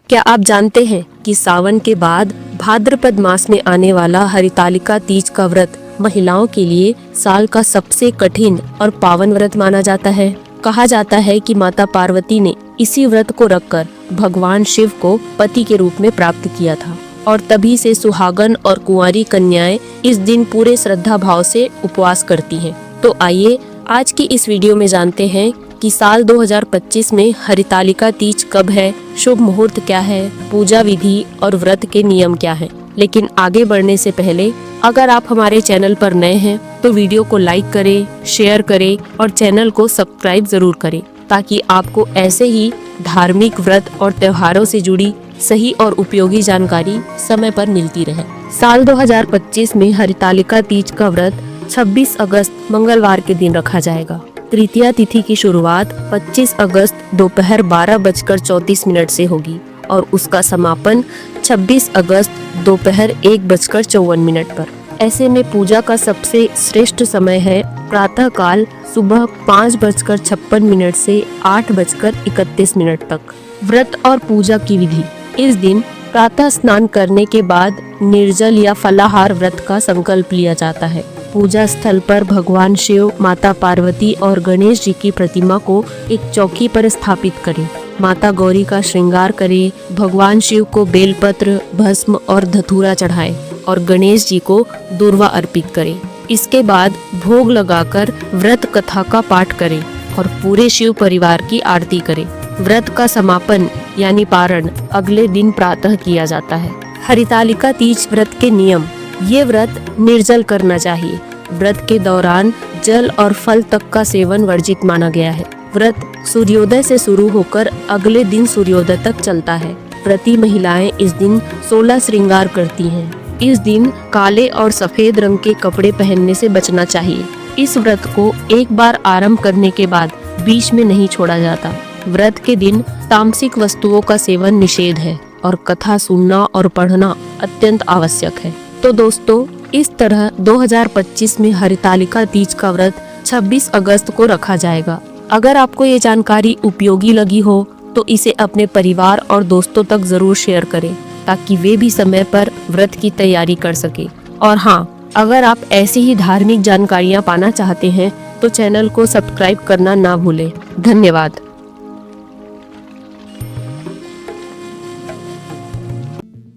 क्या आप जानते हैं कि सावन के बाद भाद्रपद मास में आने वाला हरितालिका तीज का व्रत महिलाओं के लिए साल का सबसे कठिन और पावन व्रत माना जाता है। कहा जाता है कि माता पार्वती ने इसी व्रत को रखकर भगवान शिव को पति के रूप में प्राप्त किया था और तभी से सुहागन और कुंवारी कन्याएं इस दिन पूरे श्रद्धा भाव से उपवास करती हैं। तो आइए आज की इस वीडियो में जानते हैं कि साल 2025 में हरितालिका तीज कब है, शुभ मुहूर्त क्या है, पूजा विधि और व्रत के नियम क्या हैं। लेकिन आगे बढ़ने से पहले अगर आप हमारे चैनल पर नए हैं तो वीडियो को लाइक करें, शेयर करें और चैनल को सब्सक्राइब जरूर करें ताकि आपको ऐसे ही धार्मिक व्रत और त्योहारों से जुड़ी सही और उपयोगी जानकारी समय पर मिलती रहे। साल 2025 में हरितालिका तीज का व्रत 26 अगस्त मंगलवार के दिन रखा जाएगा। तृतीया तिथि की शुरुआत 25 अगस्त दोपहर 12:34 से होगी और उसका समापन 26 अगस्त दोपहर 1:54 पर। ऐसे में पूजा का सबसे श्रेष्ठ समय है प्रातः काल सुबह 5:56 से 8:31 तक। व्रत और पूजा की विधि। इस दिन प्रातः स्नान करने के बाद निर्जल या फलाहार व्रत का संकल्प लिया जाता है। पूजा स्थल पर भगवान शिव, माता पार्वती और गणेश जी की प्रतिमा को एक चौकी पर स्थापित करें। माता गौरी का श्रृंगार करें। भगवान शिव को बेलपत्र, भस्म और धतूरा चढ़ाएं और गणेश जी को दूर्वा अर्पित करें। इसके बाद भोग लगाकर व्रत कथा का पाठ करें और पूरे शिव परिवार की आरती करें। व्रत का समापन यानी पारण अगले दिन प्रातः किया जाता है। हरितालिका तीज व्रत के नियम। ये व्रत निर्जल करना चाहिए। व्रत के दौरान जल और फल तक का सेवन वर्जित माना गया है। व्रत सूर्योदय से शुरू होकर अगले दिन सूर्योदय तक चलता है। व्रती महिलाएं इस दिन 16 श्रृंगार करती हैं। इस दिन काले और सफेद रंग के कपड़े पहनने से बचना चाहिए। इस व्रत को एक बार आरंभ करने के बाद बीच में नहीं छोड़ा जाता। व्रत के दिन तामसिक वस्तुओं का सेवन निषेध है और कथा सुनना और पढ़ना अत्यंत आवश्यक है। तो दोस्तों, इस तरह 2025 में हरितालिका तीज का व्रत 26 अगस्त को रखा जाएगा। अगर आपको ये जानकारी उपयोगी लगी हो तो इसे अपने परिवार और दोस्तों तक जरूर शेयर करें ताकि वे भी समय पर व्रत की तैयारी कर सके। और हाँ, अगर आप ऐसी ही धार्मिक जानकारियाँ पाना चाहते हैं तो चैनल को सब्सक्राइब करना ना भूलें। धन्यवाद।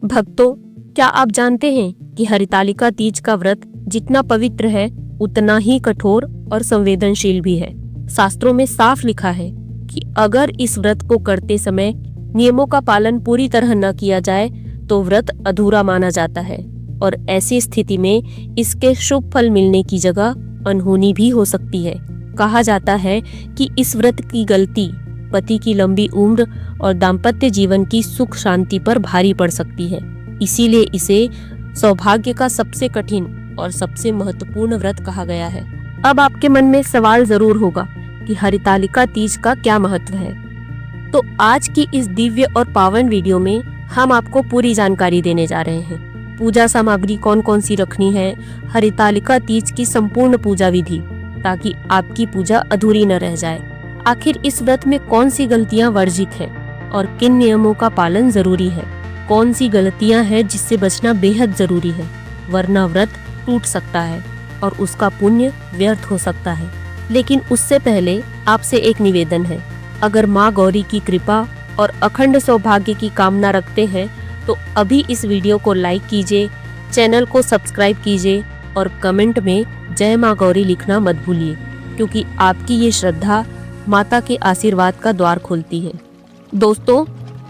भक्तों, क्या आप जानते हैं कि हरितालिका तीज का व्रत जितना पवित्र है उतना ही कठोर और संवेदनशील भी है। शास्त्रों में साफ लिखा है कि अगर इस व्रत को करते समय नियमों का पालन पूरी तरह न किया जाए तो व्रत अधूरा माना जाता है और ऐसी स्थिति में इसके शुभ फल मिलने की जगह अनहोनी भी हो सकती है। कहा जाता है कि इस व्रत की गलती पति की लंबी उम्र और दाम्पत्य जीवन की सुख शांति पर भारी पड़ सकती है। इसीलिए इसे सौभाग्य का सबसे कठिन और सबसे महत्वपूर्ण व्रत कहा गया है। अब आपके मन में सवाल जरूर होगा कि हरितालिका तीज का क्या महत्व है। तो आज की इस दिव्य और पावन वीडियो में हम आपको पूरी जानकारी देने जा रहे हैं। पूजा सामग्री कौन कौन सी रखनी है, हरितालिका तीज की संपूर्ण पूजा विधि, ताकि आपकी पूजा अधूरी न रह जाए। आखिर इस व्रत में कौन सी गलतियां वर्जित है और किन नियमों का पालन जरूरी है। कौन सी गलतियां हैं जिससे बचना बेहद जरूरी है, वरना व्रत टूट सकता है और उसका पुण्य व्यर्थ हो सकता है। लेकिन उससे पहले आपसे एक निवेदन है। अगर माँ गौरी की कृपा और अखंड सौभाग्य की कामना रखते हैं तो अभी इस वीडियो को लाइक कीजिए, चैनल को सब्सक्राइब कीजिए और कमेंट में जय माँ गौरी लिखना मत भूलिए, क्योंकि आपकी ये श्रद्धा माता के आशीर्वाद का द्वार खोलती है। दोस्तों,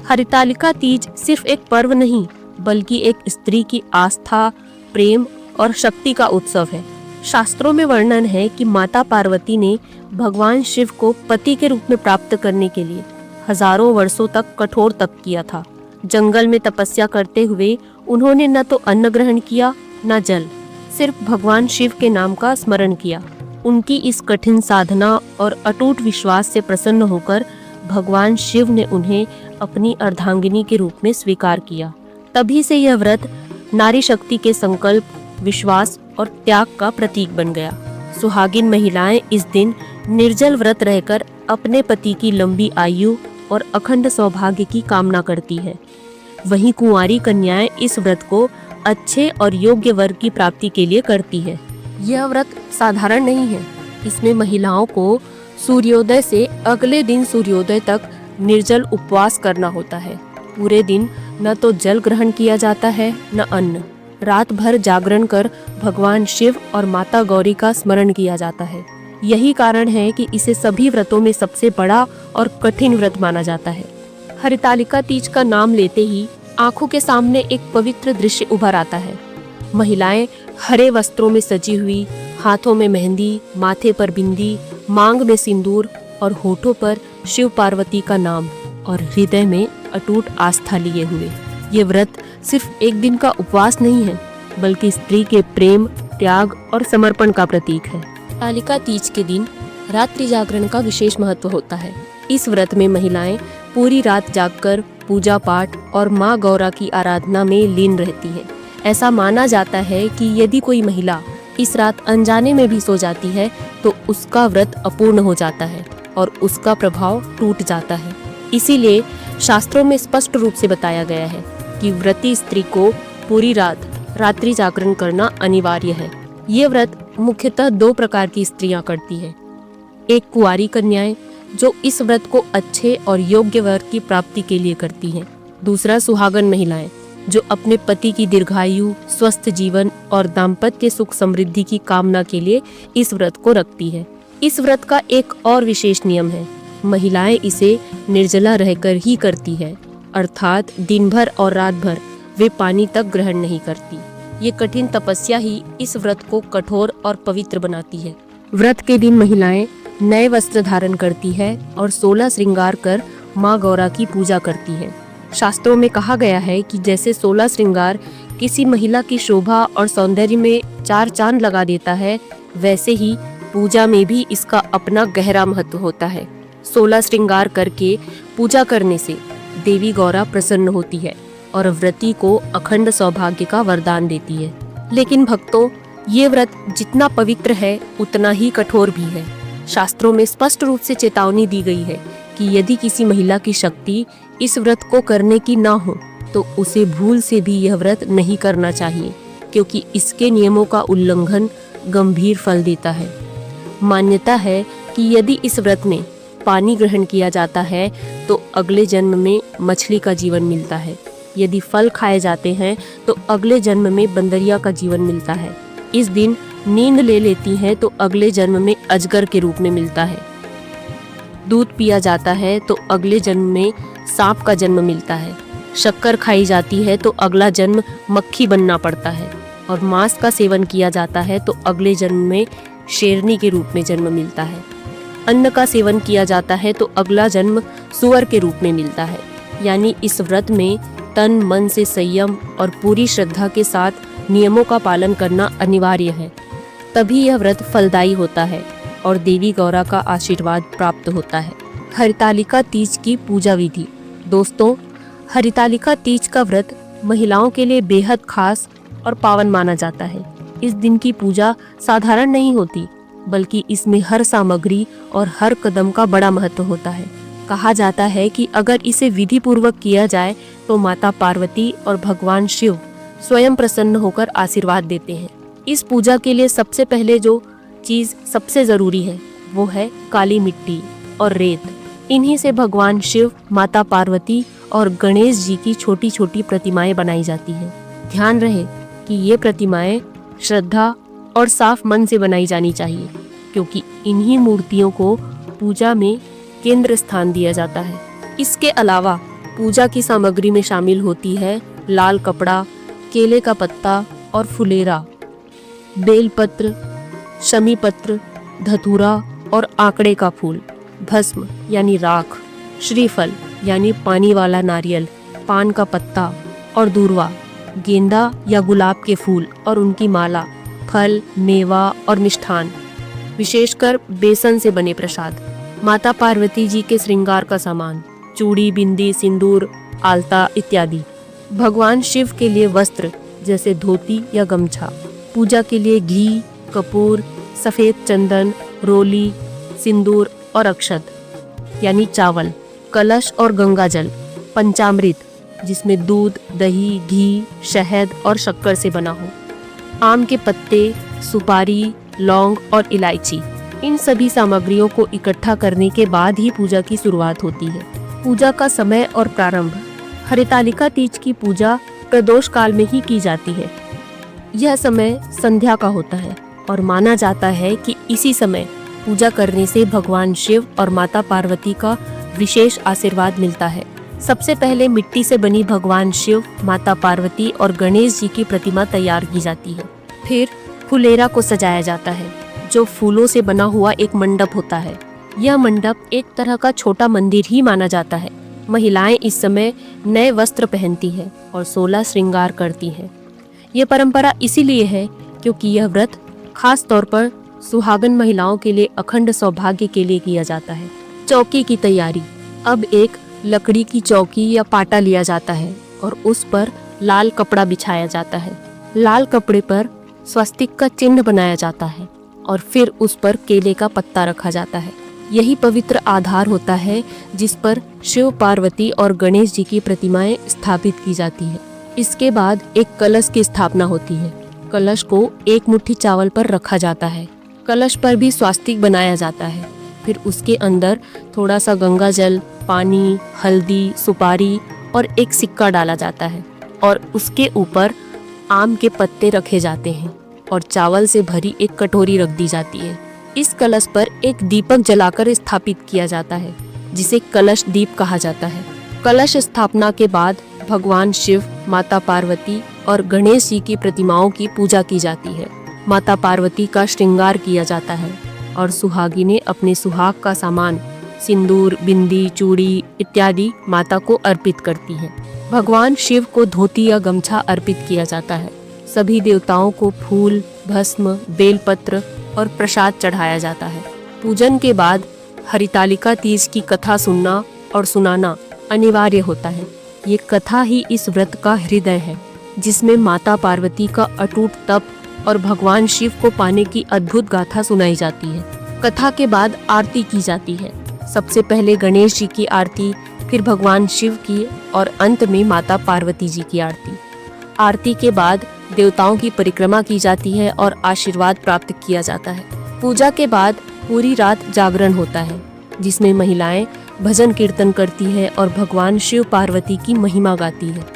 हरितालिका तीज सिर्फ एक पर्व नहीं बल्कि एक स्त्री की आस्था, प्रेम और शक्ति का उत्सव है। शास्त्रों में वर्णन है कि माता पार्वती ने भगवान शिव को पति के रूप में प्राप्त करने के लिए हजारों वर्षों तक कठोर तप किया था। जंगल में तपस्या करते हुए उन्होंने न तो अन्न ग्रहण किया न जल, सिर्फ भगवान शिव के नाम का स्मरण किया। उनकी इस कठिन साधना और अटूट विश्वास से प्रसन्न होकर भगवान शिव ने उन्हें अपनी अर्धांगिनी के रूप में स्वीकार किया। तभी से यह व्रत नारी शक्ति के संकल्प, विश्वास और त्याग का प्रतीक बन गया। सुहागिन महिलाएं इस दिन निर्जल व्रत रहकर अपने पति की लंबी आयु और अखंड सौभाग्य की कामना करती है। वहीं कुंवारी कन्याएं इस व्रत को अच्छे और योग्य वर की प्राप्ति के लिए करती है। यह व्रत साधारण नहीं है। इसमें महिलाओं को सूर्योदय से अगले दिन सूर्योदय तक निर्जल उपवास करना होता है। पूरे दिन न तो जल ग्रहण किया जाता है न अन्न। रात भर जागरण कर भगवान शिव और माता गौरी का स्मरण किया जाता है। यही कारण है कि इसे सभी व्रतों में सबसे बड़ा और कठिन व्रत माना जाता है। हरितालिका तीज का नाम लेते ही आंखों के सामने एक पवित्र दृश्य उभर आता है। महिलाएं हरे वस्त्रों में सजी हुई, हाथों में मेहंदी, माथे पर बिंदी, मांग में सिंदूर और होठों पर शिव पार्वती का नाम और हृदय में अटूट आस्था लिए हुए। ये व्रत सिर्फ एक दिन का उपवास नहीं है, बल्कि स्त्री के प्रेम, त्याग और समर्पण का प्रतीक है। हरितालिका तीज के दिन रात्रि जागरण का विशेष महत्व होता है। इस व्रत में महिलाएं पूरी रात जागकर पूजा पाठ और माँ गौरा की आराधना में लीन रहती हैं। ऐसा माना जाता है कि यदि कोई महिला इस रात अनजाने में भी सो जाती है तो उसका व्रत अपूर्ण हो जाता है और उसका प्रभाव टूट जाता है। इसीलिए शास्त्रों में स्पष्ट रूप से बताया गया है कि व्रती स्त्री को पूरी रात रात्रि जागरण करना अनिवार्य है। ये व्रत मुख्यतः 2 प्रकार की स्त्रियां करती है। एक कुंवारी कन्याएं जो इस व्रत को अच्छे और योग्य वर की प्राप्ति के लिए करती हैं। दूसरा सुहागन महिलाएं जो अपने पति की दीर्घायु, स्वस्थ जीवन और दाम्पत्य सुख समृद्धि की कामना के लिए इस व्रत को रखती है। इस व्रत का एक और विशेष नियम है। महिलाएं इसे निर्जला रहकर ही करती है, अर्थात दिन भर और रात भर वे पानी तक ग्रहण नहीं करती। ये कठिन तपस्या ही इस व्रत को कठोर और पवित्र बनाती है। व्रत के दिन महिलाएं नए वस्त्र धारण करती है और 16 श्रृंगार कर माँ गौरा की पूजा करती है। शास्त्रों में कहा गया है कि जैसे 16 श्रृंगार किसी महिला की शोभा और सौंदर्य में 4 चांद लगा देता है, वैसे ही पूजा में भी इसका अपना गहरा महत्व होता है। 16 श्रृंगार करके पूजा करने से देवी गौरा प्रसन्न होती है और व्रती को अखंड सौभाग्य का वरदान देती है। लेकिन भक्तों, ये व्रत जितना पवित्र है उतना ही कठोर भी है। शास्त्रों में स्पष्ट रूप से चेतावनी दी गई है कि यदि किसी महिला की शक्ति इस व्रत को करने की ना हो तो उसे भूल से भी यह व्रत नहीं करना चाहिए, क्योंकि इसके नियमों का उल्लंघन गंभीर फल देता है। मान्यता है कि यदि इस व्रत में पानी ग्रहण किया जाता है तो अगले जन्म में मछली का जीवन मिलता है। यदि फल खाए जाते हैं तो अगले जन्म में बंदरिया का जीवन मिलता है। इस दिन नींद ले लेती हैं तो अगले जन्म में अजगर के रूप में मिलता है। दूध पिया जाता है तो अगले जन्म में सांप का जन्म मिलता है। शक्कर खाई जाती है तो अगला जन्म मक्खी बनना पड़ता है और मांस का सेवन किया जाता है तो अगले जन्म में शेरनी के रूप में जन्म मिलता है। अन्न का सेवन किया जाता है तो अगला जन्म सुअर के रूप में मिलता है। यानी इस व्रत में तन मन से संयम और पूरी श्रद्धा के साथ नियमों का पालन करना अनिवार्य है। तभी यह व्रत फलदायी होता है और देवी गौरा का आशीर्वाद प्राप्त होता है। हरितालिका तीज की पूजा विधि। दोस्तों, हरितालिका तीज का व्रत महिलाओं के लिए बेहद खास और पावन माना जाता है। इस दिन की पूजा साधारण नहीं होती, बल्कि इसमें हर सामग्री और हर कदम का बड़ा महत्व होता है। कहा जाता है कि अगर इसे विधि पूर्वक किया जाए तो माता पार्वती और भगवान शिव स्वयं प्रसन्न होकर आशीर्वाद देते हैं। इस पूजा के लिए सबसे पहले जो चीज सबसे जरूरी है वो है काली मिट्टी और रेत। इन्हीं से भगवान शिव, माता पार्वती और गणेश जी की छोटी छोटी प्रतिमाएं बनाई जाती हैं। ध्यान रहे कि ये प्रतिमाएं श्रद्धा और साफ मन से बनाई जानी चाहिए, क्योंकि इन्हीं मूर्तियों को पूजा में केंद्र स्थान दिया जाता है। इसके अलावा पूजा की सामग्री में शामिल होती है लाल कपड़ा, केले का पत्ता और फुलेरा, बेलपत्र, शमी पत्र, धतूरा और आंकड़े का फूल, भस्म यानी राख, श्रीफल यानी पानी वाला नारियल, पान का पत्ता और दूर्वा, गेंदा या गुलाब के फूल और उनकी माला, फल, मेवा और मिष्ठान, विशेषकर बेसन से बने प्रसाद, माता पार्वती जी के श्रृंगार का सामान, चूड़ी, बिंदी, सिंदूर, आलता इत्यादि, भगवान शिव के लिए वस्त्र जैसे धोती या गमछा, पूजा के लिए घी, कपूर, सफेद चंदन, रोली, सिंदूर और अक्षत यानी चावल, कलश और गंगा जल, पंचामृत जिसमें दूध, दही, घी, शहद और शक्कर से बना हो, आम के पत्ते, सुपारी, लौंग और इलायची, इन सभी सामग्रियों को इकट्ठा करने के बाद ही पूजा की शुरुआत होती है। पूजा का समय और प्रारंभ। हरितालिका तीज की पूजा प्रदोष काल में ही की जाती है। यह समय संध्या का होता है और माना जाता है कि इसी समय पूजा करने से भगवान शिव और माता पार्वती का विशेष आशीर्वाद मिलता है। सबसे पहले मिट्टी से बनी भगवान शिव, माता पार्वती और गणेश जी की प्रतिमा तैयार की जाती है। फिर फुलेरा को सजाया जाता है, जो फूलों से बना हुआ एक मंडप होता है। यह मंडप एक तरह का छोटा मंदिर ही माना जाता है। महिलाएं इस समय नए वस्त्र पहनती हैं और 16 श्रृंगार करती हैं। ये परंपरा इसीलिए है क्योंकि यह व्रत खास तौर पर सुहागन महिलाओं के लिए अखंड सौभाग्य के लिए किया जाता है। चौकी की तैयारी। अब एक लकड़ी की चौकी या पाटा लिया जाता है और उस पर लाल कपड़ा बिछाया जाता है। लाल कपड़े पर स्वस्तिक का चिन्ह बनाया जाता है और फिर उस पर केले का पत्ता रखा जाता है। यही पवित्र आधार होता है जिस पर शिव, पार्वती और गणेश जी की प्रतिमाएं स्थापित की जाती है। इसके बाद एक कलश की स्थापना होती है। कलश को एक मुट्ठी चावल पर रखा जाता है। कलश पर भी स्वास्तिक बनाया जाता है। फिर उसके अंदर थोड़ा सा गंगा जल, पानी, हल्दी, सुपारी और एक सिक्का डाला जाता है और उसके ऊपर आम के पत्ते रखे जाते हैं और चावल से भरी एक कटोरी रख दी जाती है। इस कलश पर एक दीपक जलाकर स्थापित किया जाता है जिसे कलश दीप कहा जाता है। कलश स्थापना के बाद भगवान शिव, माता पार्वती और गणेश जी की प्रतिमाओं की पूजा की जाती है। माता पार्वती का श्रृंगार किया जाता है और सुहागिनें अपने सुहाग का सामान सिंदूर, बिंदी, चूड़ी इत्यादि माता को अर्पित करती हैं। भगवान शिव को धोती या गमछा अर्पित किया जाता है। सभी देवताओं को फूल, भस्म, बेलपत्र और प्रसाद चढ़ाया जाता है। पूजन के बाद हरितालिका तीज की कथा सुनना और सुनाना अनिवार्य होता है। ये कथा ही इस व्रत का हृदय है, जिसमें माता पार्वती का अटूट तप और भगवान शिव को पाने की अद्भुत गाथा सुनाई जाती है। कथा के बाद आरती की जाती है। सबसे पहले गणेश जी की आरती, फिर भगवान शिव की और अंत में माता पार्वती जी की आरती। आरती के बाद देवताओं की परिक्रमा की जाती है और आशीर्वाद प्राप्त किया जाता है। पूजा के बाद पूरी रात जागरण होता है, जिसमें महिलाएं भजन कीर्तन करती है और भगवान शिव पार्वती की महिमा गाती है।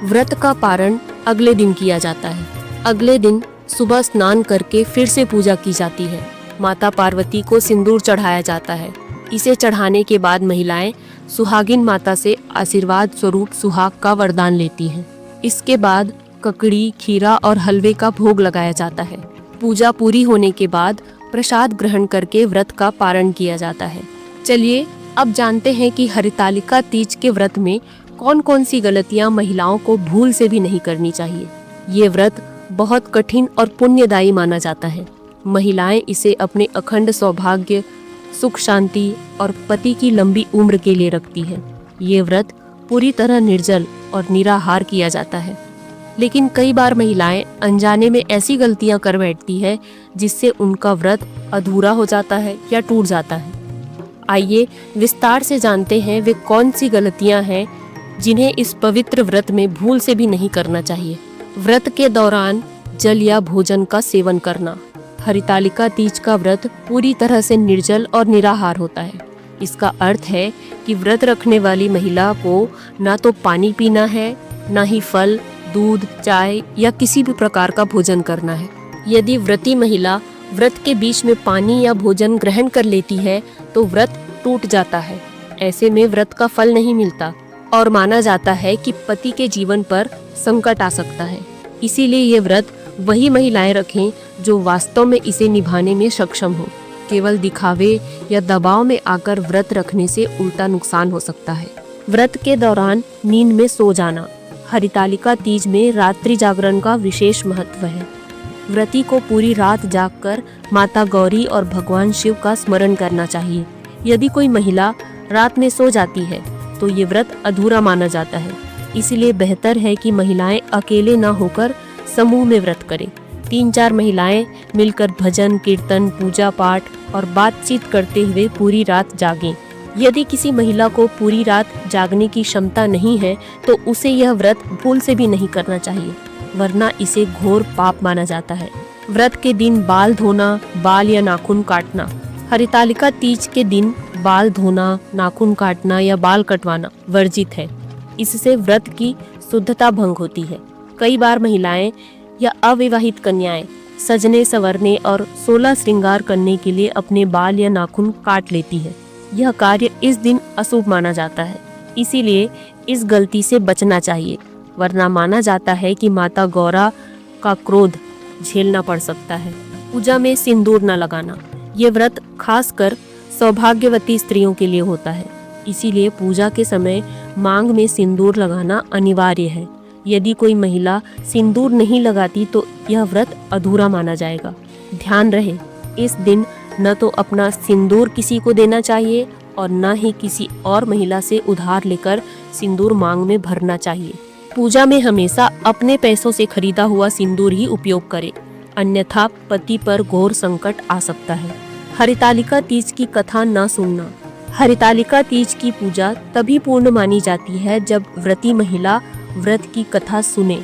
व्रत का पारण अगले दिन किया जाता है। अगले दिन सुबह स्नान करके फिर से पूजा की जाती है। माता पार्वती को सिंदूर चढ़ाया जाता है। इसे चढ़ाने के बाद महिलाएं सुहागिन माता से आशीर्वाद स्वरूप सुहाग का वरदान लेती हैं। इसके बाद ककड़ी, खीरा और हलवे का भोग लगाया जाता है। पूजा पूरी होने के बाद प्रसाद ग्रहण करके व्रत का पारण किया जाता है। चलिए अब जानते हैं कि हरितालिका तीज के व्रत में कौन कौन सी गलतियां महिलाओं को भूल से भी नहीं करनी चाहिए। ये व्रत बहुत कठिन और पुण्यदायी माना जाता है। महिलाएं इसे अपने अखंड सौभाग्य, सुख शांति और पति की लंबी उम्र के लिए रखती है। ये व्रत पूरी तरह निर्जल और निराहार किया जाता है, लेकिन कई बार महिलाएं अनजाने में ऐसी गलतियां कर बैठती है जिससे उनका व्रत अधूरा हो जाता है या टूट जाता है। आइए विस्तार से जानते हैं वे कौन सी गलतियां हैं जिन्हें इस पवित्र व्रत में भूल से भी नहीं करना चाहिए। व्रत के दौरान जल या भोजन का सेवन करना। हरितालिका तीज का व्रत पूरी तरह से निर्जल और निराहार होता है। इसका अर्थ है कि व्रत रखने वाली महिला को ना तो पानी पीना है, ना ही फल, दूध, चाय या किसी भी प्रकार का भोजन करना है। यदि व्रती महिला व्रत के बीच में पानी या भोजन ग्रहण कर लेती है तो व्रत टूट जाता है। ऐसे में व्रत का फल नहीं मिलता और माना जाता है कि पति के जीवन पर संकट आ सकता है। इसीलिए ये व्रत वही महिलाएं रखें जो वास्तव में इसे निभाने में सक्षम हो। केवल दिखावे या दबाव में आकर व्रत रखने से उल्टा नुकसान हो सकता है। व्रत के दौरान नींद में सो जाना। हरितालिका तीज में रात्रि जागरण का विशेष महत्व है। व्रती को पूरी रात जागकर माता गौरी और भगवान शिव का स्मरण करना चाहिए। यदि कोई महिला रात में सो जाती है तो ये व्रत अधूरा माना जाता है। इसलिए बेहतर है कि महिलाएं अकेले न होकर समूह में व्रत करें। 3-4 महिलाएं मिलकर भजन, कीर्तन, पूजा पाठ और बातचीत करते हुए पूरी रात जागें। यदि किसी महिला को पूरी रात जागने की क्षमता नहीं है तो उसे यह व्रत भूल से भी नहीं करना चाहिए, वरना इसे घोर पाप माना जाता है। व्रत के दिन बाल धोना, बाल या नाखून काटना। हरितालिका तीज के दिन बाल धोना, नाखून काटना या बाल कटवाना वर्जित है। इससे व्रत की शुद्धता भंग होती है। कई बार महिलाएं या अविवाहित कन्याएं सजने संवरने और 16 श्रृंगार करने के लिए अपने बाल या नाखून काट लेती है। यह कार्य इस दिन अशुभ माना जाता है, इसीलिए इस गलती से बचना चाहिए, वरना माना जाता है कि माता गौरा का क्रोध झेलना पड़ सकता है। पूजा में सिंदूर न लगाना। ये व्रत खासकर सौभाग्यवती स्त्रियों के लिए होता है, इसीलिए पूजा के समय मांग में सिंदूर लगाना अनिवार्य है। यदि कोई महिला सिंदूर नहीं लगाती तो यह व्रत अधूरा माना जाएगा। ध्यान रहे, इस दिन न तो अपना सिंदूर किसी को देना चाहिए और न ही किसी और महिला से उधार लेकर सिंदूर मांग में भरना चाहिए। पूजा में हमेशा अपने पैसों से खरीदा हुआ सिंदूर ही उपयोग करें, अन्यथा पति पर घोर संकट आ सकता है। हरितालिका तीज की कथा न सुनना। हरितालिका तीज की पूजा तभी पूर्ण मानी जाती है जब व्रती महिला व्रत की कथा सुने।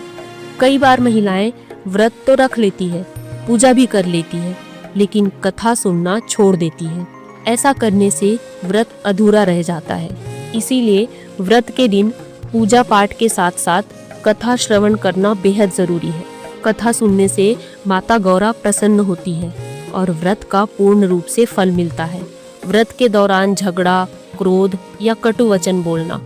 कई बार महिलाएं व्रत तो रख लेती है, पूजा भी कर लेती है, लेकिन कथा सुनना छोड़ देती है। ऐसा करने से व्रत अधूरा रह जाता है। इसीलिए व्रत के दिन पूजा पाठ के साथ साथ कथा श्रवण करना बेहद जरूरी है। कथा सुनने से माता गौरा प्रसन्न होती है और व्रत का पूर्ण रूप से फल मिलता है। व्रत के दौरान झगड़ा, क्रोध या कटु वचन बोलना।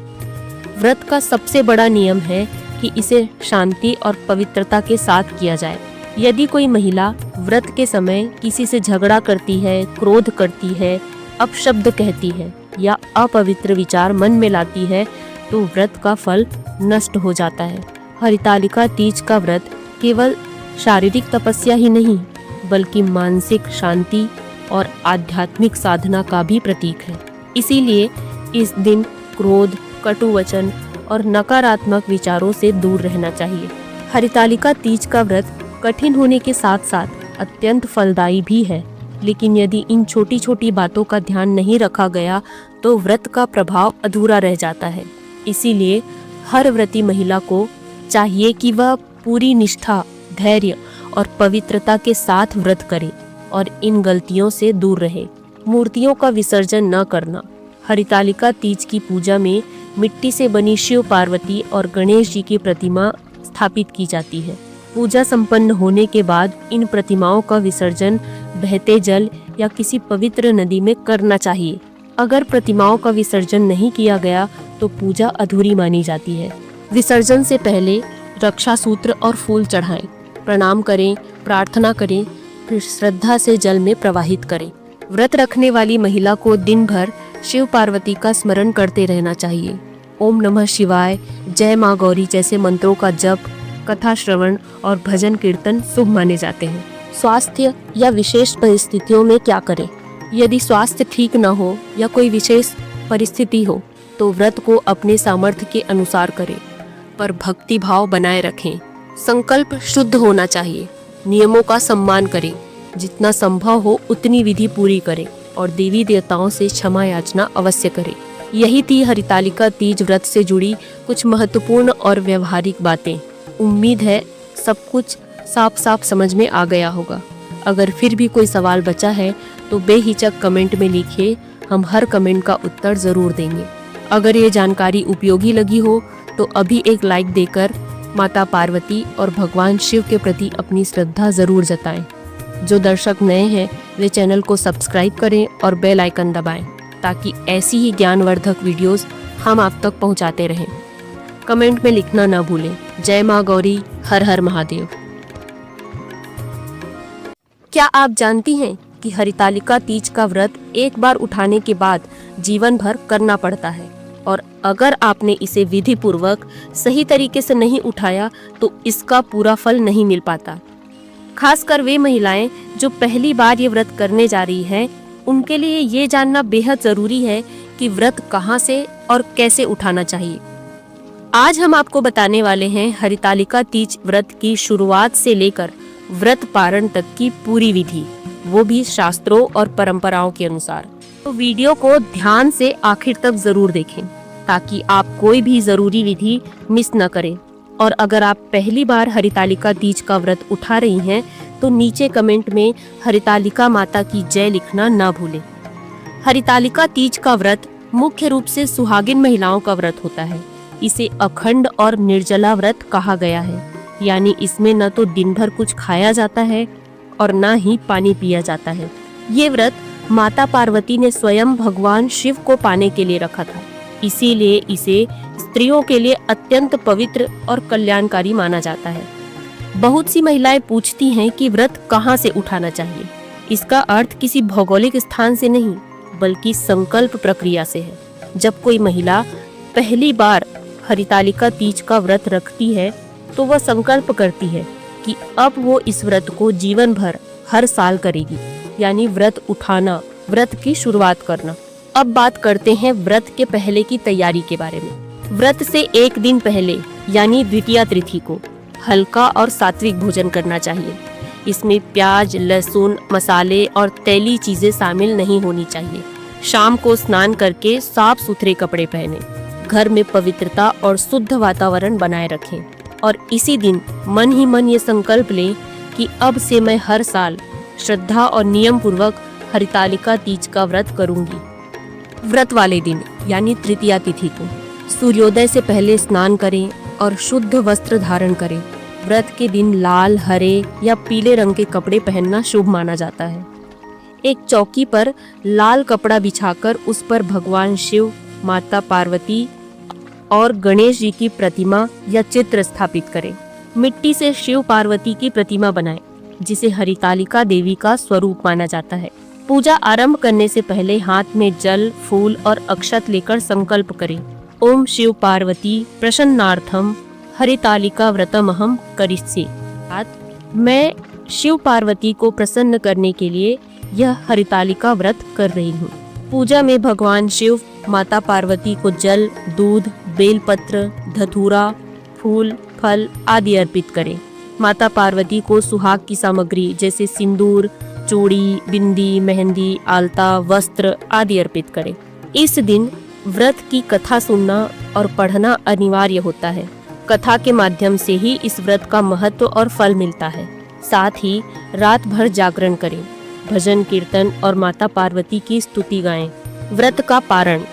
व्रत का सबसे बड़ा नियम है कि इसे शांति और पवित्रता के साथ किया जाए। यदि कोई महिला व्रत के समय किसी से झगड़ा करती है, क्रोध करती है, अपशब्द कहती है या अपवित्र विचार मन में लाती है तो व्रत का फल नष्ट हो जाता है। हरितालिका तीज का व्रत केवल शारीरिक तपस्या ही नहीं बल्कि मानसिक शांति और आध्यात्मिक साधना का भी प्रतीक है। इसीलिए इस दिन क्रोध, कटु वचन और नकारात्मक विचारों से दूर रहना चाहिए। हरितालिका तीज का व्रत कठिन होने के साथ साथ अत्यंत फलदायी भी है, लेकिन यदि इन छोटी छोटी बातों का ध्यान नहीं रखा गया तो व्रत का प्रभाव अधूरा रह जाता है। इसीलिए हर व्रती महिला को चाहिए कि वह पूरी निष्ठा, धैर्य और पवित्रता के साथ व्रत करे और इन गलतियों से दूर रहे। मूर्तियों का विसर्जन न करना। हरितालिका तीज की पूजा में मिट्टी से बनी शिव पार्वती और गणेश जी की प्रतिमा स्थापित की जाती है। पूजा संपन्न होने के बाद इन प्रतिमाओं का विसर्जन बहते जल या किसी पवित्र नदी में करना चाहिए। अगर प्रतिमाओं का विसर्जन नहीं किया गया तो पूजा अधूरी मानी जाती है। विसर्जन से पहले रक्षा सूत्र और फूल चढ़ाएं, प्रणाम करें, प्रार्थना करें, फिर श्रद्धा से जल में प्रवाहित करें। व्रत रखने वाली महिला को दिन भर शिव पार्वती का स्मरण करते रहना चाहिए। ओम नमः शिवाय, जय माँ गौरी जैसे मंत्रों का जप, कथा श्रवण और भजन कीर्तन शुभ माने जाते हैं। स्वास्थ्य या विशेष परिस्थितियों में क्या करें? यदि स्वास्थ्य ठीक न हो या कोई विशेष परिस्थिति हो तो व्रत को अपने सामर्थ्य के अनुसार करें, पर भक्ति भाव बनाए रखें। संकल्प शुद्ध होना चाहिए। नियमों का सम्मान करें, जितना संभव हो उतनी विधि पूरी करें और देवी देवताओं से क्षमा याचना अवश्य करें। यही थी हरितालिका तीज व्रत से जुड़ी कुछ महत्वपूर्ण और व्यवहारिक बातें। उम्मीद है सब कुछ साफ साफ समझ में आ गया होगा। अगर फिर भी कोई सवाल बचा है तो बेहिचक कमेंट में लिखिए, हम हर कमेंट का उत्तर जरूर देंगे। अगर ये जानकारी उपयोगी लगी हो तो अभी एक लाइक देकर माता पार्वती और भगवान शिव के प्रति अपनी श्रद्धा जरूर जताएं। जो दर्शक नए हैं वे चैनल को सब्सक्राइब करें और बेल आइकन दबाएं ताकि ऐसी ही ज्ञानवर्धक वीडियोस हम आप तक पहुंचाते रहें। कमेंट में लिखना न भूलें। जय माँ गौरी, हर हर महादेव। क्या आप जानती हैं कि हरितालिका तीज का व्रत एक बार उठाने के बाद जीवन भर करना पड़ता है और अगर आपने इसे विधि पूर्वक सही तरीके से नहीं उठाया तो इसका पूरा फल नहीं मिल पाता। खासकर वे महिलाएं जो पहली बार ये व्रत करने जा रही हैं, उनके लिए ये जानना बेहद जरूरी है कि व्रत कहाँ से और कैसे उठाना चाहिए। आज हम आपको बताने वाले हैं हरितालिका तीज व्रत की शुरुआत से लेकर व्रत पारण तक की पूरी विधि, वो भी शास्त्रों और परंपराओं के अनुसार। तो वीडियो को ध्यान से आखिर तक जरूर देखें ताकि आप कोई भी जरूरी विधि मिस न करें। और अगर आप पहली बार हरितालिका तीज का व्रत उठा रही हैं तो नीचे कमेंट में हरितालिका माता की जय लिखना ना भूलें। हरितालिका तीज का व्रत मुख्य रूप से सुहागिन महिलाओं का व्रत होता है। इसे अखंड और निर्जला व्रत कहा गया है, यानी इसमें न तो दिन भर कुछ खाया जाता है और न ही पानी पिया जाता है। ये व्रत माता पार्वती ने स्वयं भगवान शिव को पाने के लिए रखा था, इसीलिए इसे स्त्रियों के लिए अत्यंत पवित्र और कल्याणकारी माना जाता है। बहुत सी महिलाएं पूछती हैं कि व्रत कहाँ से उठाना चाहिए। इसका अर्थ किसी भौगोलिक स्थान से नहीं बल्कि संकल्प प्रक्रिया से है। जब कोई महिला पहली बार हरितालिका तीज का व्रत रखती है तो वह संकल्प करती है कि अब वो इस व्रत को जीवन भर हर साल करेगी, यानी व्रत उठाना, व्रत की शुरुआत करना। अब बात करते हैं व्रत के पहले की तैयारी के बारे में। व्रत से एक दिन पहले यानी द्वितीया तिथि को हल्का और सात्विक भोजन करना चाहिए। इसमें प्याज, लहसुन, मसाले और तैली चीजें शामिल नहीं होनी चाहिए। शाम को स्नान करके साफ सुथरे कपड़े पहने, घर में पवित्रता और शुद्ध वातावरण बनाए रखें और इसी दिन मन ही मन ये संकल्प लें कि अब से मैं हर साल श्रद्धा और नियम पूर्वक हरितालिका तीज का व्रत करूंगी। व्रत वाले दिन यानी तृतीया तिथि को सूर्योदय से पहले स्नान करें और शुद्ध वस्त्र धारण करें। व्रत के दिन लाल, हरे या पीले रंग के कपड़े पहनना शुभ माना जाता है। एक चौकी पर लाल कपड़ा बिछाकर उस पर भगवान शिव, माता पार्वती और गणेश जी की प्रतिमा या चित्र स्थापित करें। मिट्टी से शिव पार्वती की प्रतिमा बनाएं, जिसे हरितालिका देवी का स्वरूप माना जाता है। पूजा आरंभ करने से पहले हाथ में जल, फूल और अक्षत लेकर संकल्प करें। ओम शिव पार्वती प्रसन्नार्थम हरितालिका व्रतमहम करिष्ये। मैं शिव पार्वती को प्रसन्न करने के लिए यह हरितालिका व्रत कर रही हूँ। पूजा में भगवान शिव, माता पार्वती को जल, दूध, बेलपत्र, धतूरा, फूल, फल आदि अर्पित करें। माता पार्वती को सुहाग की सामग्री जैसे सिंदूर, चूड़ी, बिंदी, मेहंदी, आलता, वस्त्र आदि अर्पित करें। इस दिन व्रत की कथा सुनना और पढ़ना अनिवार्य होता है। कथा के माध्यम से ही इस व्रत का महत्व और फल मिलता है। साथ ही रात भर जागरण करें, भजन कीर्तन और माता पार्वती की स्तुति गाएं। व्रत का पारण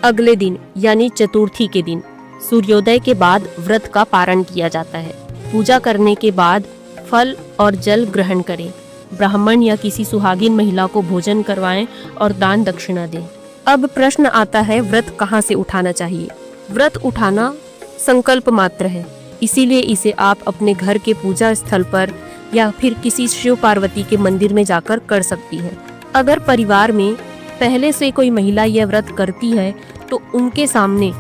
अगले दिन यानी चतुर्थी के दिन सूर्योदय के बाद व्रत का पारण किया जाता है। पूजा करने के बाद फल और जल ग्रहण करें। ब्राह्मण या किसी सुहागिन महिला को भोजन करवाएं और दान दक्षिणा दें। अब प्रश्न आता है, व्रत कहाँ से उठाना चाहिए? व्रत उठाना संकल्प मात्र है, इसीलिए इसे आप अपने घर के पूजा स्थल पर या फिर किसी शिव पार्वती के मंदिर में जाकर कर सकती हैं। अगर परिवार में पहले से कोई महिला यह व्रत करती है तो उनके सामने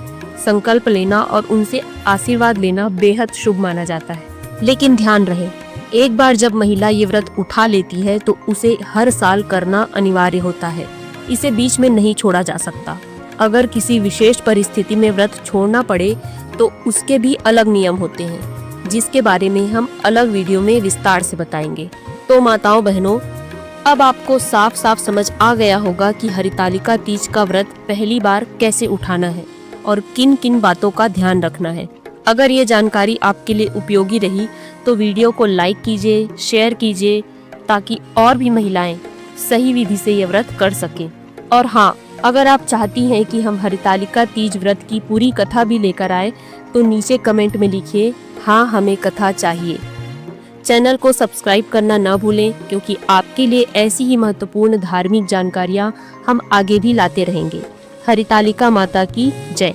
संकल्प लेना और उनसे आशीर्वाद लेना बेहद शुभ माना जाता है। लेकिन ध्यान रहे, एक बार जब महिला ये व्रत उठा लेती है तो उसे हर साल करना अनिवार्य होता है। इसे बीच में नहीं छोड़ा जा सकता। अगर किसी विशेष परिस्थिति में व्रत छोड़ना पड़े तो उसके भी अलग नियम होते हैं, जिसके बारे में हम अलग वीडियो में विस्तार से बताएंगे। तो माताओं बहनों, अब आपको साफ साफ समझ आ गया होगा कि हरितालिका तीज का व्रत पहली बार कैसे उठाना है और किन किन बातों का ध्यान रखना है। अगर ये जानकारी आपके लिए उपयोगी रही तो वीडियो को लाइक कीजिए, शेयर कीजिए ताकि और भी महिलाएं सही विधि से ये व्रत कर सकें। और हाँ, अगर आप चाहती हैं कि हम हरितालिका तीज व्रत की पूरी कथा भी लेकर आए तो नीचे कमेंट में लिखिए, हाँ हमें कथा चाहिए। चैनल को सब्सक्राइब करना ना भूलें, क्योंकि आपके लिए ऐसी ही महत्वपूर्ण धार्मिक जानकारियाँ हम आगे भी लाते रहेंगे। हरितालिका माता की जय।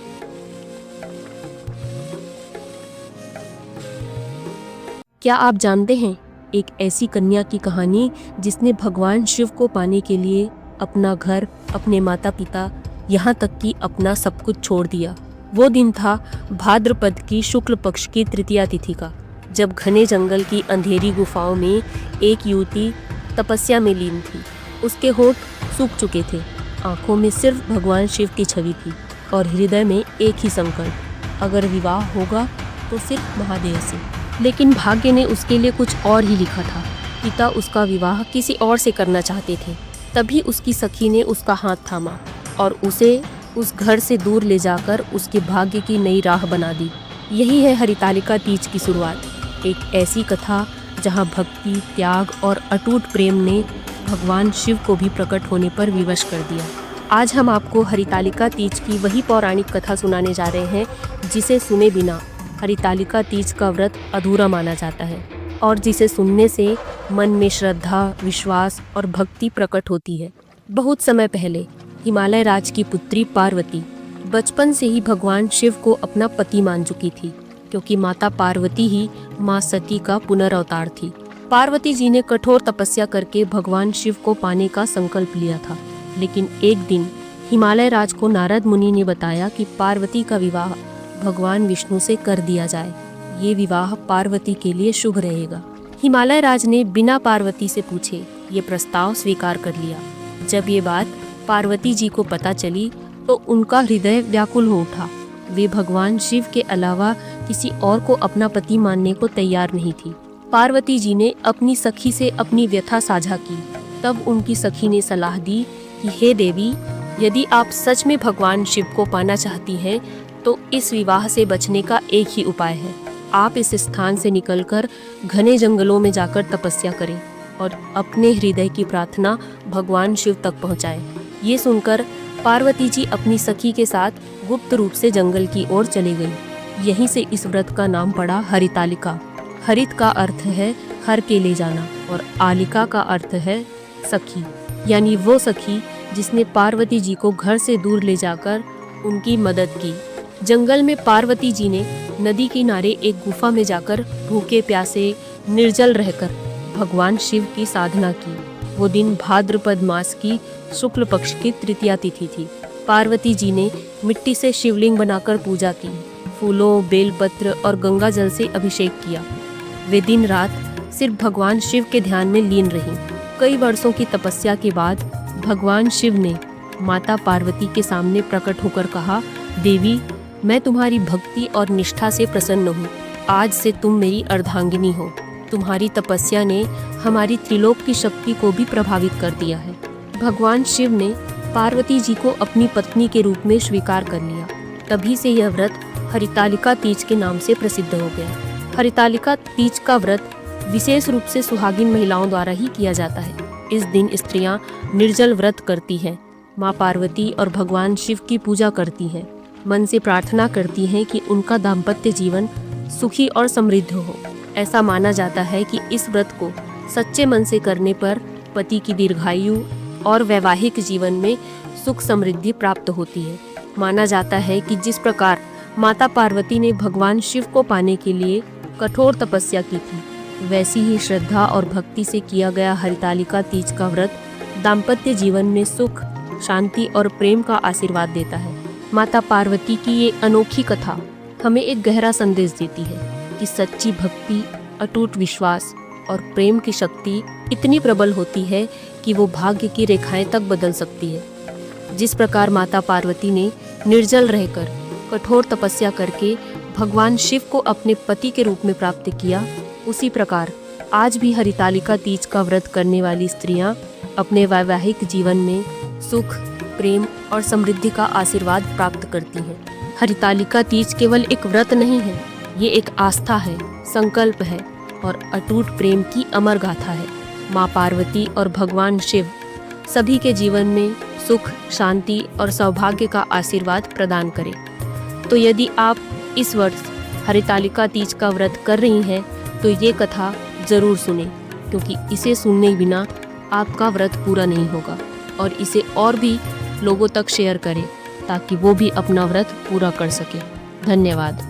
क्या आप जानते हैं एक ऐसी कन्या की कहानी जिसने भगवान शिव को पाने के लिए अपना घर, अपने माता पिता, यहाँ तक कि अपना सब कुछ छोड़ दिया। वो दिन था भाद्रपद की शुक्ल पक्ष की तृतीया तिथि का, जब घने जंगल की अंधेरी गुफाओं में एक युवती तपस्या में लीन थी। उसके होठ सूख चुके थे, आंखों में सिर्फ भगवान शिव की छवि थी और हृदय में एक ही संकल्प, अगर विवाह होगा तो सिर्फ महादेव से। लेकिन भाग्य ने उसके लिए कुछ और ही लिखा था। पिता उसका विवाह किसी और से करना चाहते थे। तभी उसकी सखी ने उसका हाथ थामा और उसे उस घर से दूर ले जाकर उसके भाग्य की नई राह बना दी। यही है हरितालिका तीज की शुरुआत, एक ऐसी कथा जहां भक्ति, त्याग और अटूट प्रेम ने भगवान शिव को भी प्रकट होने पर विवश कर दिया। आज हम आपको हरितालिका तीज की वही पौराणिक कथा सुनाने जा रहे हैं जिसे सुने बिना हरितालिका तीज का व्रत अधूरा माना जाता है और जिसे सुनने से मन में श्रद्धा, विश्वास और भक्ति प्रकट होती है। बहुत समय पहले हिमालय राज की पुत्री पार्वती बचपन से ही भगवान शिव को अपना पति मान चुकी थी, क्योंकि माता पार्वती ही माँ सती का पुनर्अवतार थी। पार्वती जी ने कठोर तपस्या करके भगवान शिव को पाने का संकल्प लिया था, लेकिन एक दिन हिमालय राज को नारद मुनि ने बताया कि पार्वती का विवाह भगवान विष्णु से कर दिया जाए। ये विवाह पार्वती के लिए शुभ रहेगा। हिमालय राज ने बिना पार्वती से पूछे ये प्रस्ताव स्वीकार कर लिया। जब ये बात पार्वती जी को पता चली तो उनका हृदय व्याकुल हो उठा। वे भगवान शिव के अलावा किसी और को अपना पति मानने को तैयार नहीं थी। पार्वती जी ने अपनी सखी से अपनी व्यथा साझा की। तब उनकी सखी ने सलाह दी कि हे देवी, यदि आप सच में भगवान शिव को पाना चाहती हैं तो इस विवाह से बचने का एक ही उपाय है। आप इस स्थान से निकलकर घने जंगलों में जाकर तपस्या करें और अपने हृदय की प्रार्थना भगवान शिव तक पहुंचाएं। ये सुनकर पार्वती जी अपनी सखी के साथ गुप्त रूप से जंगल की ओर चली गई। यहीं से इस व्रत का नाम पड़ा हरितालिका। हरित का अर्थ है हर के ले जाना और आलिका का अर्थ है सखी, यानी वो सखी जिसने पार्वती जी को घर से दूर ले जाकर उनकी मदद की। जंगल में पार्वती जी ने नदी किनारे एक गुफा में जाकर भूखे प्यासे निर्जल रहकर भगवान शिव की साधना की। वो दिन भाद्रपद मास की शुक्ल पक्ष की तृतीया तिथि थी। पार्वती जी ने मिट्टी से शिवलिंग बनाकर पूजा की, फूलों, बेलपत्र और गंगा जल से अभिषेक किया। वे दिन रात सिर्फ भगवान शिव के ध्यान में लीन रहीं। कई वर्षों की तपस्या के बाद भगवान शिव ने माता पार्वती के सामने प्रकट होकर कहा, देवी, मैं तुम्हारी भक्ति और निष्ठा से प्रसन्न हूँ। आज से तुम मेरी अर्धांगिनी हो। तुम्हारी तपस्या ने हमारी त्रिलोक की शक्ति को भी प्रभावित कर दिया है। भगवान शिव ने पार्वती जी को अपनी पत्नी के रूप में स्वीकार कर लिया। तभी से यह व्रत हरितालिका तीज के नाम से प्रसिद्ध हो गया। हरितालिका तीज का व्रत विशेष रूप से सुहागिन महिलाओं द्वारा ही किया जाता है। इस दिन स्त्रियां निर्जल व्रत करती हैं, माँ पार्वती और भगवान शिव की पूजा करती हैं, मन से प्रार्थना करती हैं कि उनका दाम्पत्य जीवन सुखी और समृद्ध हो। ऐसा माना जाता है कि इस व्रत को सच्चे मन से करने पर पति की दीर्घायु और वैवाहिक जीवन में सुख समृद्धि प्राप्त होती है। माना जाता है कि जिस प्रकार माता पार्वती ने भगवान शिव को पाने के लिए कठोर तपस्या की थी, वैसी ही श्रद्धा और भक्ति से किया गया हरितालिका तीज का व्रत दाम्पत्य जीवन में सुख, शांति और प्रेम का आशीर्वाद देता है। माता पार्वती की ये अनोखी कथा हमें एक गहरा संदेश देती है कि सच्ची भक्ति, अटूट विश्वास और प्रेम की शक्ति इतनी प्रबल होती है कि वो भाग्य की रेखाएं तक बदल सकती है। जिस प्रकार माता पार्वती ने निर्जल रहकर कठोर तपस्या करके भगवान शिव को अपने पति के रूप में प्राप्त किया, उसी प्रकार आज भी हरितालिका तीज का व्रत करने वाली स्त्रियां अपने वैवाहिक जीवन में सुख, प्रेम और समृद्धि का आशीर्वाद प्राप्त करती हैं। हरितालिका तीज केवल एक व्रत नहीं है, ये एक आस्था है, संकल्प है और अटूट प्रेम की अमर गाथा है। माँ पार्वती और भगवान शिव सभी के जीवन में सुख, शांति और सौभाग्य का आशीर्वाद प्रदान करें। तो यदि आप इस वर्ष हरितालिका तीज का व्रत कर रही हैं तो ये कथा जरूर सुनें, क्योंकि इसे सुनने बिना आपका व्रत पूरा नहीं होगा। और इसे और भी लोगों तक शेयर करें ताकि वो भी अपना व्रत पूरा कर सके। धन्यवाद।